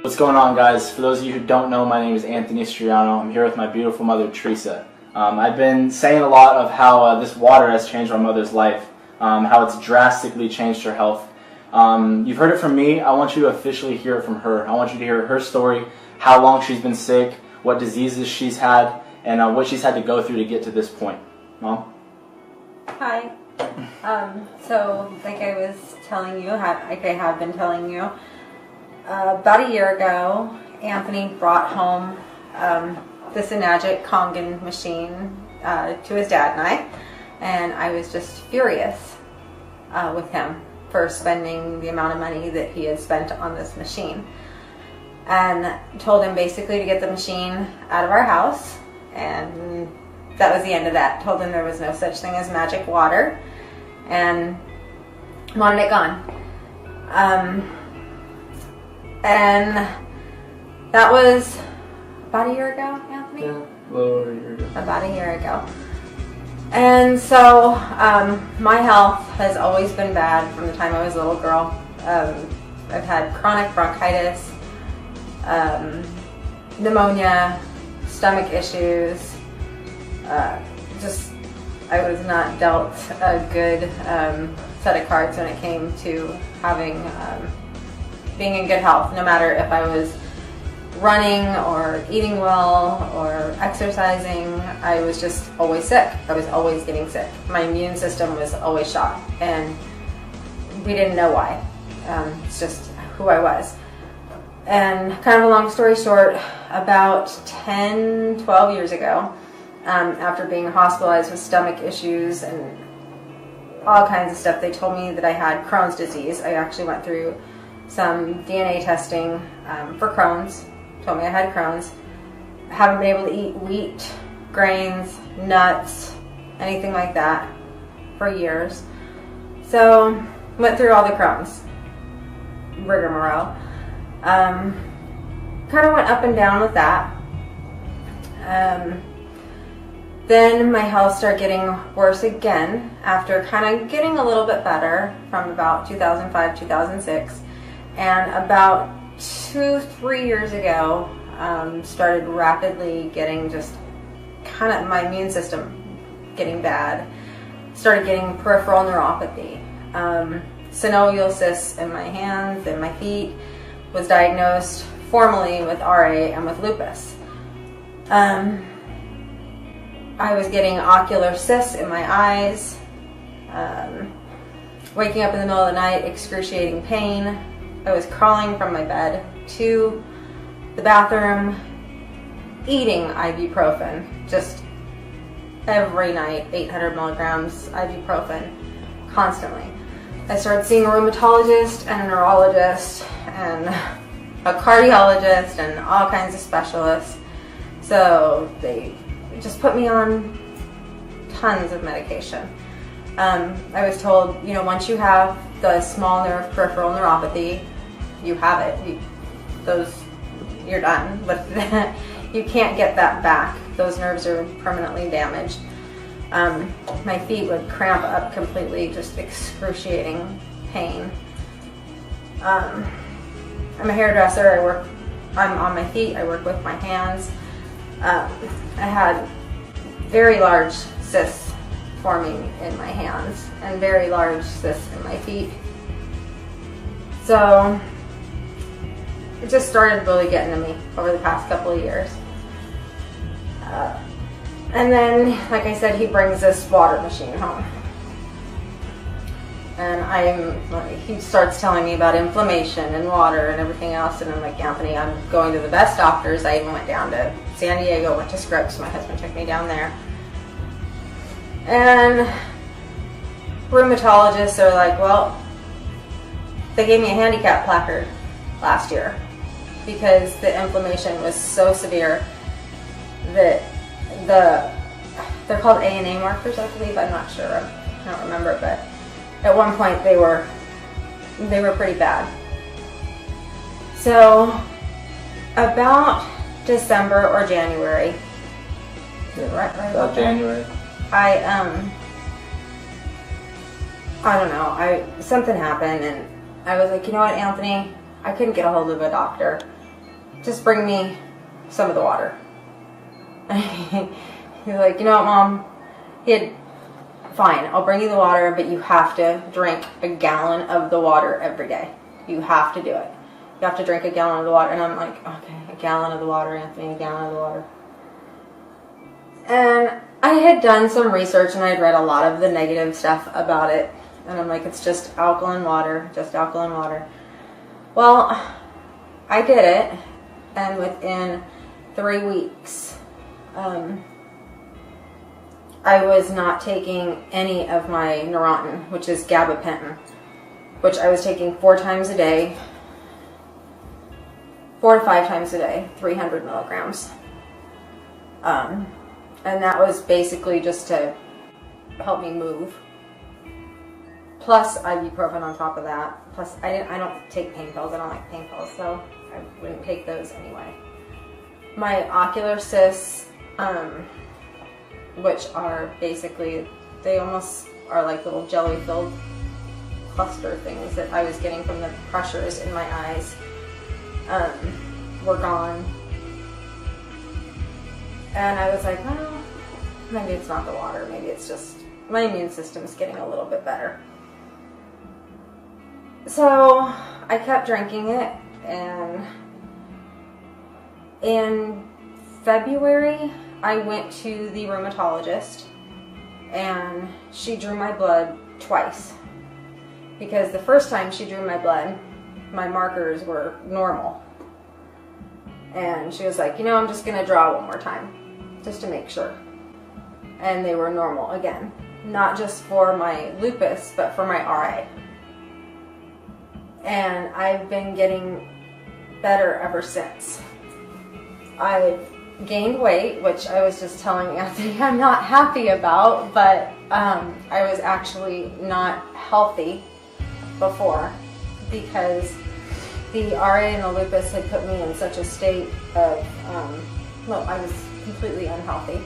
What's going on, guys? For those of you who don't know, my name is Anthony Striano. I'm here with my beautiful mother, Teresa. I've been saying a lot of how this water has changed my mother's life, how it's drastically changed her health. You've heard it from me. I want you to officially hear it from her. I want you to hear her story, how long she's been sick, what diseases she's had, and what she's had to go through to get to this point. Mom? Hi. So, like I was telling you, like I have been telling you, about a year ago, Anthony brought home this Kangen machine to his dad and I was just furious with him for spending the amount of money that he had spent on this machine, and told him basically to get the machine out of our house, and that was the end of that. Told him there was no such thing as magic water and wanted it gone. And that was about a year ago, Anthony? Yeah, a little over a year ago. About a year ago. And so my health has always been bad from the time I was a little girl. I've had chronic bronchitis, pneumonia, stomach issues. I was not dealt a good set of cards when it came to having being in good health, no matter if I was running or eating well or exercising. I was just always sick. I was always getting sick. My immune system was always shot, and we didn't know why. It's just who I was. And kind of a long story short, about 10, 12 years ago, after being hospitalized with stomach issues and all kinds of stuff, they told me that I had Crohn's disease. I actually went through some DNA testing for Crohn's. Told me I had Crohn's. Haven't been able to eat wheat, grains, nuts, anything like that for years. So went through all the Crohn's rigmarole. Kind of went up and down with that. Then my health started getting worse again after kind of getting a little bit better from about 2005, 2006. And about 2-3 years ago, started rapidly getting just kind of my immune system getting bad. Started getting peripheral neuropathy, synovial cysts in my hands and my feet. Was diagnosed formally with RA and with lupus. I was getting ocular cysts in my eyes, waking up in the middle of the night, excruciating pain. I was crawling from my bed to the bathroom, eating ibuprofen, just every night, 800 milligrams ibuprofen, constantly. I started seeing a rheumatologist and a neurologist and a cardiologist and all kinds of specialists. So they just put me on tons of medication. I was told, once you have the small nerve peripheral neuropathy, you have it. You're done. But you can't get that back. Those nerves are permanently damaged. My feet would cramp up completely, just excruciating pain. I'm a hairdresser. I'm on my feet. I work with my hands. I had very large cysts forming in my hands and very large cysts in my feet. So it just started really getting to me over the past couple of years. And then, like I said, he brings this water machine home. And he starts telling me about inflammation and water and everything else. And I'm like, Anthony, I'm going to the best doctors. I even went down to San Diego, went to Scripps. My husband took me down there. And rheumatologists are like, well, they gave me a handicap placard last year because the inflammation was so severe that they're called A&A markers, I believe. I'm not sure. I don't remember, but at one point they were pretty bad. So about December or January. Right about January. I don't know. Something happened, and I was like, you know what, Anthony? I couldn't get a hold of a doctor. just bring me some of the water. He's like, you know what, Mom? Fine, I'll bring you the water, but you have to drink a gallon of the water every day. You have to do it. You have to drink a gallon of the water. And I'm like, okay, a gallon of the water, Anthony, a gallon of the water. And I had done some research and I had read a lot of the negative stuff about it. And I'm like, it's just alkaline water, just alkaline water. Well, I did it, and within 3 weeks, I was not taking any of my Neurontin, which is gabapentin, which I was taking 4 times a day, 4 to 5 times a day, 300 milligrams. And that was basically just to help me move. Plus ibuprofen on top of that. Plus I don't take pain pills. I don't like pain pills, so I wouldn't take those anyway. My ocular cysts, which are basically, they almost are like little jelly-filled cluster things that I was getting from the pressures in my eyes, were gone. And I was like, well, maybe it's not the water. Maybe it's just my immune system's getting a little bit better. So I kept drinking it, and in February, I went to the rheumatologist, and she drew my blood twice. Because the first time she drew my blood, my markers were normal. And she was like, you know, I'm just going to draw one more time, just to make sure. And they were normal again. Not just for my lupus, but for my RA. And I've been getting better ever since. I gained weight, which I was just telling Anthony I'm not happy about, but I was actually not healthy before because the RA and the lupus had put me in such a state of, well, I was completely unhealthy.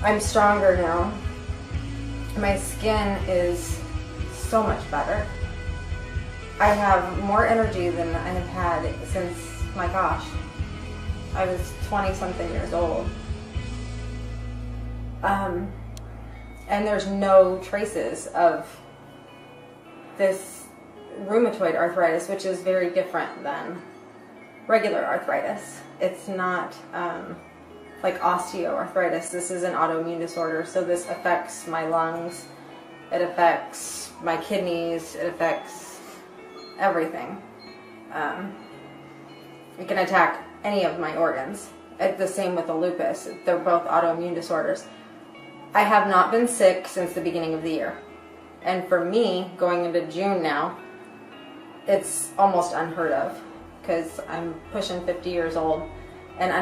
I'm stronger now. My skin is so much better. I have more energy than I have had since, my gosh, I was 20-something years old. And there's no traces of this rheumatoid arthritis, which is very different than regular arthritis. It's not like osteoarthritis. This is an autoimmune disorder, so this affects my lungs, it affects my kidneys, it affects everything. It can attack any of my organs. It's the same with the lupus. They're both autoimmune disorders. I have not been sick since the beginning of the year. And for me, going into June now, it's almost unheard of because I'm pushing 50 years old, and I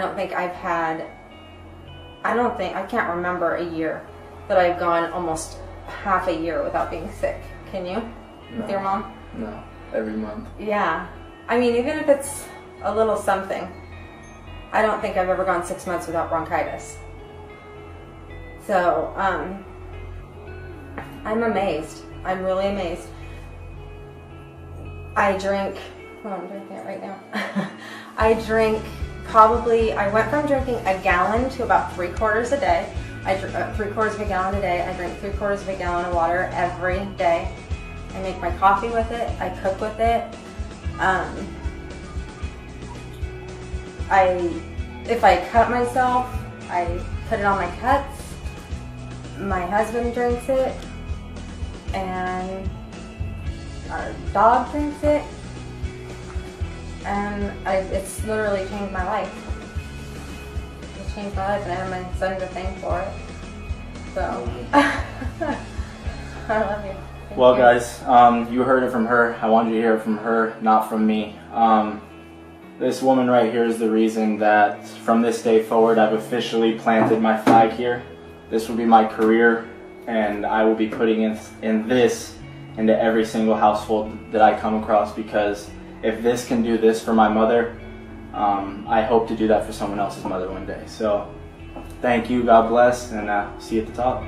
can't remember a year that I've gone almost half a year without being sick. Can you? No. With your mom? No, every month. Yeah. I mean, even if it's a little something, I don't think I've ever gone 6 months without bronchitis. So, I'm amazed. I'm really amazed. I drink, well, I'm drinking it right now. I went from drinking a gallon to about 3/4 a day. I drink 3/4 of a gallon a day. I drink 3/4 of a gallon of water every day. I make my coffee with it. I cook with it. If I cut myself, I put it on my cuts. My husband drinks it, and our dog drinks it, and it's literally changed my life. It's changed my life, and I have my son to thank for it. So, I love you. Thank Well, you. guys, you heard it from her. I wanted you to hear it from her, not from me. This woman right here is the reason that from this day forward, I've officially planted my flag here. This will be my career, and I will be putting in this into every single household that I come across, because if this can do this for my mother, I hope to do that for someone else's mother one day. So thank you, God bless, and see you at the top.